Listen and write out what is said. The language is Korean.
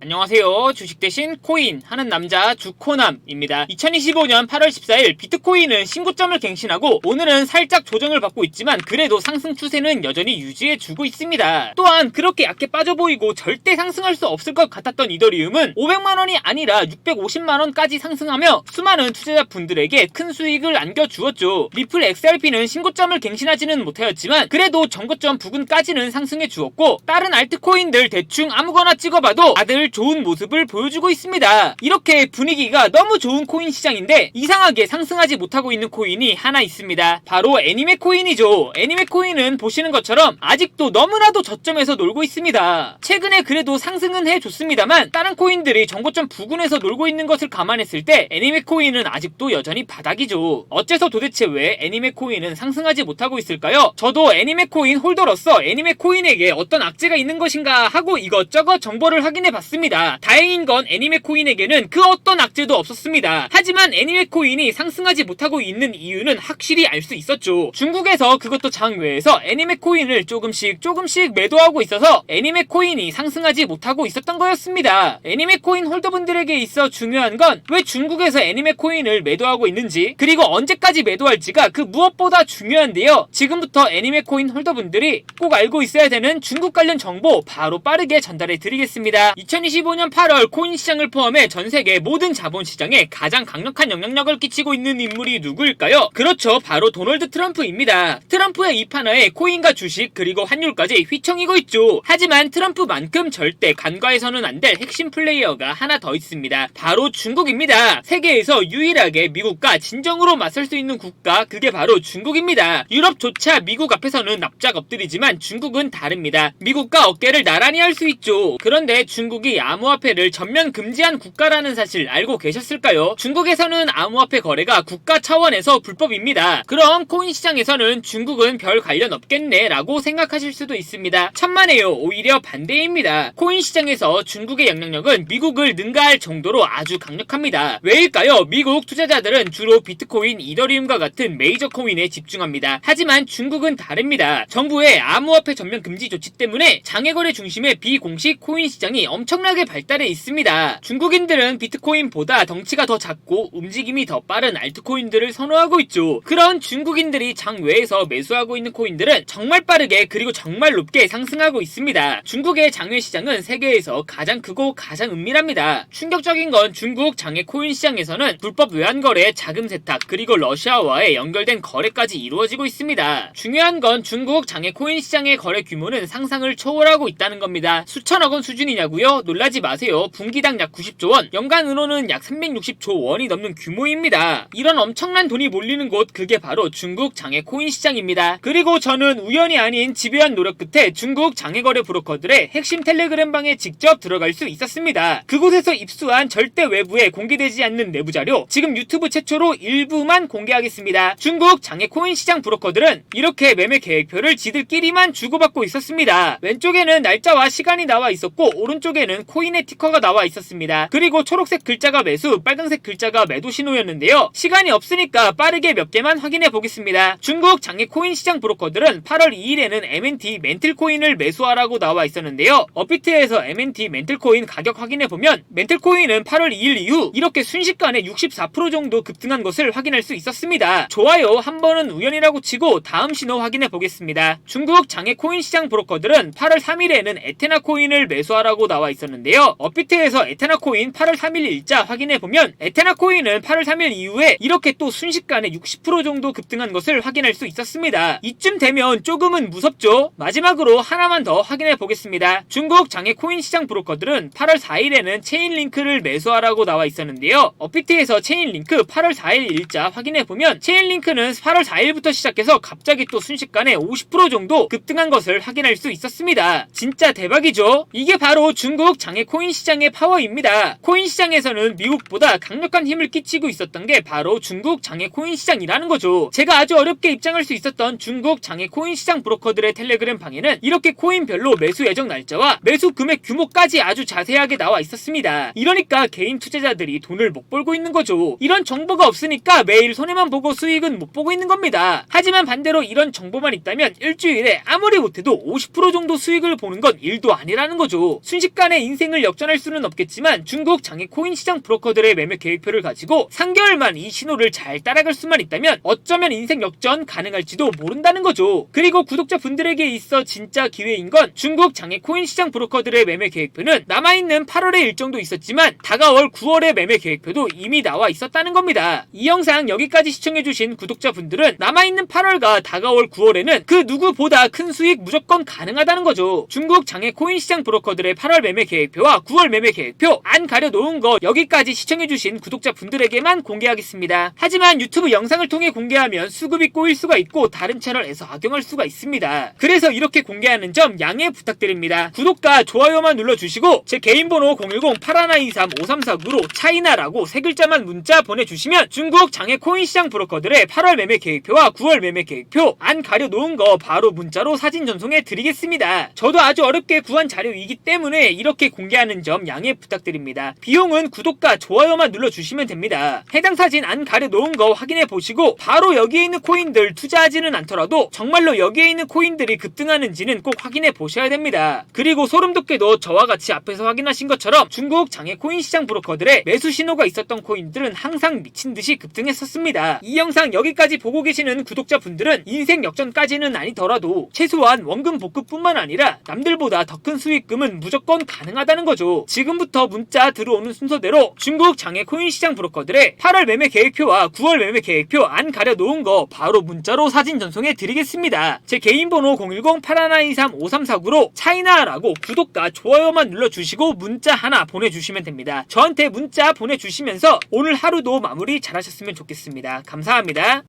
안녕하세요. 주식 대신 코인 하는 남자 주코남입니다. 2025년 8월 14일 비트코인은 신고점을 갱신하고 오늘은 살짝 조정을 받고 있지만 그래도 상승 추세는 여전히 유지해주고 있습니다. 또한 그렇게 약해 빠져 보이고 절대 상승할 수 없을 것 같았던 이더리움은 500만원이 아니라 650만원까지 상승하며 수많은 투자자분들에게 큰 수익을 안겨주었죠. 리플 XRP는 신고점을 갱신하지는 못하였지만 그래도 전고점 부근까지는 상승해주었고 다른 알트코인들 대충 아무거나 찍어봐도 다들 좋은 모습을 보여주고 있습니다. 이렇게 분위기가 너무 좋은 코인 시장인데 이상하게 상승하지 못하고 있는 코인이 하나 있습니다. 바로 애니메 코인이죠. 애니메 코인은 보시는 것처럼 아직도 너무나도 저점에서 놀고 있습니다. 최근에 그래도 상승은 해줬습니다만 다른 코인들이 전고점 부근에서 놀고 있는 것을 감안했을 때 애니메 코인은 아직도 여전히 바닥이죠. 어째서 도대체 왜 애니메 코인은 상승하지 못하고 있을까요? 저도 애니메 코인 홀더로서 애니메 코인에게 어떤 악재가 있는 것인가 하고 이것저것 정보를 확인해봤습니다. 다행인 건 애니메 코인에게는 그 어떤 악재도 없었습니다. 하지만 애니메 코인이 상승하지 못하고 있는 이유는 확실히 알 수 있었죠. 중국에서 그것도 장외에서 애니메 코인을 조금씩 매도하고 있어서 애니메 코인이 상승하지 못하고 있었던 거였습니다. 애니메 코인 홀더분들에게 있어 중요한 건 왜 중국에서 애니메 코인을 매도하고 있는지 그리고 언제까지 매도할지가 그 무엇보다 중요한데요. 지금부터 애니메 코인 홀더분들이 꼭 알고 있어야 되는 중국 관련 정보 바로 빠르게 전달해 드리겠습니다. 2025년 8월 코인 시장을 포함해 전 세계 모든 자본시장에 가장 강력한 영향력을 끼치고 있는 인물이 누구일까요? 그렇죠. 바로 도널드 트럼프입니다. 트럼프의 입하나에 코인과 주식 그리고 환율까지 휘청이고 있죠. 하지만 트럼프만큼 절대 간과해서는 안 될 핵심 플레이어가 하나 더 있습니다. 바로 중국입니다. 세계에서 유일하게 미국과 진정으로 맞설 수 있는 국가 그게 바로 중국입니다. 유럽조차 미국 앞에서는 납작 엎드리지만 중국은 다릅니다. 미국과 어깨를 나란히 할 수 있죠. 그런데 중국이 암호화폐를 전면 금지한 국가라는 사실 알고 계셨을까요? 중국에서는 암호화폐 거래가 국가 차원에서 불법입니다. 그럼 코인 시장에서는 중국은 별 관련 없겠네 라고 생각하실 수도 있습니다. 천만에요. 오히려 반대입니다. 코인 시장에서 중국의 영향력은 미국을 능가할 정도로 아주 강력합니다. 왜일까요? 미국 투자자들은 주로 비트코인, 이더리움과 같은 메이저 코인에 집중합니다. 하지만 중국은 다릅니다. 정부의 암호화폐 전면 금지 조치 때문에 장외거래 중심의 비공식 코인 시장이 엄청나게 발달해 있습니다. 중국인들은 비트코인보다 덩치가 더 작고 움직임이 더 빠른 알트코인들을 선호하고 있죠. 그런 중국인들이 장외에서 매수하고 있는 코인들은 정말 빠르게 그리고 정말 높게 상승하고 있습니다. 중국의 장외 시장은 세계에서 가장 크고 가장 은밀합니다. 충격적인 건 중국 장외 코인 시장에서는 불법 외환거래, 자금 세탁 그리고 러시아와의 연결된 거래까지 이루어지고 있습니다. 중요한 건 중국 장외 코인 시장의 거래 규모는 상상을 초월하고 있다는 겁니다. 수천억 원 수준이냐고요? 놀라지 마세요. 분기당 약 90조 원, 연간으로는 약 360조 원이 넘는 규모입니다. 이런 엄청난 돈이 몰리는 곳 그게 바로 중국 장외 코인 시장입니다. 그리고 저는 우연이 아닌 집요한 노력 끝에 중국 장외거래 브로커들의 핵심 텔레그램 방에 직접 들어갈 수 있었습니다. 그곳에서 입수한 절대 외부에 공개되지 않는 내부 자료 지금 유튜브 최초로 일부만 공개하겠습니다. 중국 장외 코인 시장 브로커들은 이렇게 매매 계획표를 지들끼리만 주고받고 있었습니다. 왼쪽에는 날짜와 시간이 나와 있었고 오른쪽에는 코인의 티커가 나와 있었습니다. 그리고 초록색 글자가 매수, 빨간색 글자가 매도 신호였는데요. 시간이 없으니까 빠르게 몇 개만 확인해 보겠습니다. 중국 장외 코인 시장 브로커들은 8월 2일에는 MNT 멘틀코인을 매수하라고 나와 있었는데요. 업비트에서 MNT 멘틀코인 가격 확인해 보면 멘틀코인은 8월 2일 이후 이렇게 순식간에 64% 정도 급등한 것을 확인할 수 있었습니다. 좋아요. 한 번은 우연이라고 치고 다음 신호 확인해 보겠습니다. 중국 장외 코인 시장 브로커들은 8월 3일에는 에테나 코인을 매수하라고 나와 있었는데요. 업비트에서 에테나 코인 8월 3일 일자 확인해 보면 에테나 코인은 8월 3일 이후에 이렇게 또 순식간에 60% 정도 급등한 것을 확인할 수 있었습니다. 이쯤 되면 조금은 무섭죠? 마지막으로 하나만 더 확인해 보겠습니다. 중국 장외 코인 시장 브로커들은 8월 4일에는 체인링크를 매수하라고 나와 있었는데요. 업비트에서 체인링크 8월 4일 일자 확인해 보면 체인링크는 8월 4일부터 시작해서 갑자기 또 순식간에 50% 정도 급등한 것을 확인할 수 있었습니다. 진짜 대박이죠? 이게 바로 중국 장외 코인 시장의 파워입니다. 코인 시장에서는 미국보다 강력한 힘을 끼치고 있었던 게 바로 중국 장외 코인 시장이라는 거죠. 제가 아주 어렵게 입장할 수 있었던 중국 장외 코인 시장 브로커들의 텔레그램 방에는 이렇게 코인별로 매수 예정 날짜와 매수 금액 규모까지 아주 자세하게 나와 있었습니다. 이러니까 개인 투자자들이 돈을 못 벌고 있는 거죠. 이런 정보가 없으니까 매일 손해만 보고 수익은 못 보고 있는 겁니다. 하지만 반대로 이런 정보만 있다면 일주일에 아무리 못해도 50% 정도 수익을 보는 건 일도 아니라는 거죠. 순식간에 인생을 역전할 수는 없겠지만 중국 장외 코인 시장 브로커들의 매매 계획표를 가지고 3개월만 이 신호를 잘 따라갈 수만 있다면 어쩌면 인생 역전 가능할지도 모른다는 거죠. 그리고 구독자분들에게 있어 진짜 기회인 건 중국 장외 코인 시장 브로커들의 매매 계획표는 남아있는 8월의 일정도 있었지만 다가올 9월의 매매 계획표도 이미 나와 있었다는 겁니다. 이 영상 여기까지 시청해주신 구독자분들은 남아있는 8월과 다가올 9월에는 그 누구보다 큰 수익 무조건 가능하다는 거죠. 중국 장외 코인 시장 브로커들의 8월 매매 계획표와 9월 매매 계획표 안 가려놓은 거 여기까지 시청해주신 구독자분들에게만 공개하겠습니다. 하지만 유튜브 영상을 통해 공개하면 수급이 꼬일 수가 있고 다른 채널에서 악용할 수가 있습니다. 그래서 이렇게 공개하는 점 양해 부탁드립니다. 구독과 좋아요만 눌러주시고 제 개인 번호 010-8123-5349로 차이나라고 세 글자만 문자 보내주시면 중국 장외 코인 시장 브로커들의 8월 매매 계획표와 9월 매매 계획표 안 가려놓은 거 바로 문자로 사진 전송해 드리겠습니다. 저도 아주 어렵게 구한 자료이기 때문에 이렇게 공개하는 점 양해 부탁드립니다. 비용은 구독과 좋아요만 눌러주시면 됩니다. 해당 사진 안 가려놓은 거 확인해 보시고 바로 여기에 있는 코인들 투자하지는 않더라도 정말로 여기에 있는 코인들이 급등하는지는 꼭 확인해 보셔야 됩니다. 그리고 소름 돋게도 저와 같이 앞에서 확인하신 것처럼 중국 장외 코인 시장 브로커들의 매수 신호가 있었던 코인들은 항상 미친듯이 급등했었습니다. 이 영상 여기까지 보고 계시는 구독자분들은 인생 역전까지는 아니더라도 최소한 원금 복구뿐만 아니라 남들보다 더 큰 수익금은 무조건 가능하다는 거죠. 지금부터 문자 들어오는 순서대로 중국 장외 코인 시장 브로커들의 8월 매매 계획표와 9월 매매 계획표 안 가려놓은 거 바로 문자로 사진 전송해 드리겠습니다. 제 개인 번호 010-8123-5349로 차이나라고 구독과 좋아요만 눌러주시고 문자 하나 보내주시면 됩니다. 저한테 문자 보내주시면서 오늘 하루도 마무리 잘하셨으면 좋겠습니다. 감사합니다.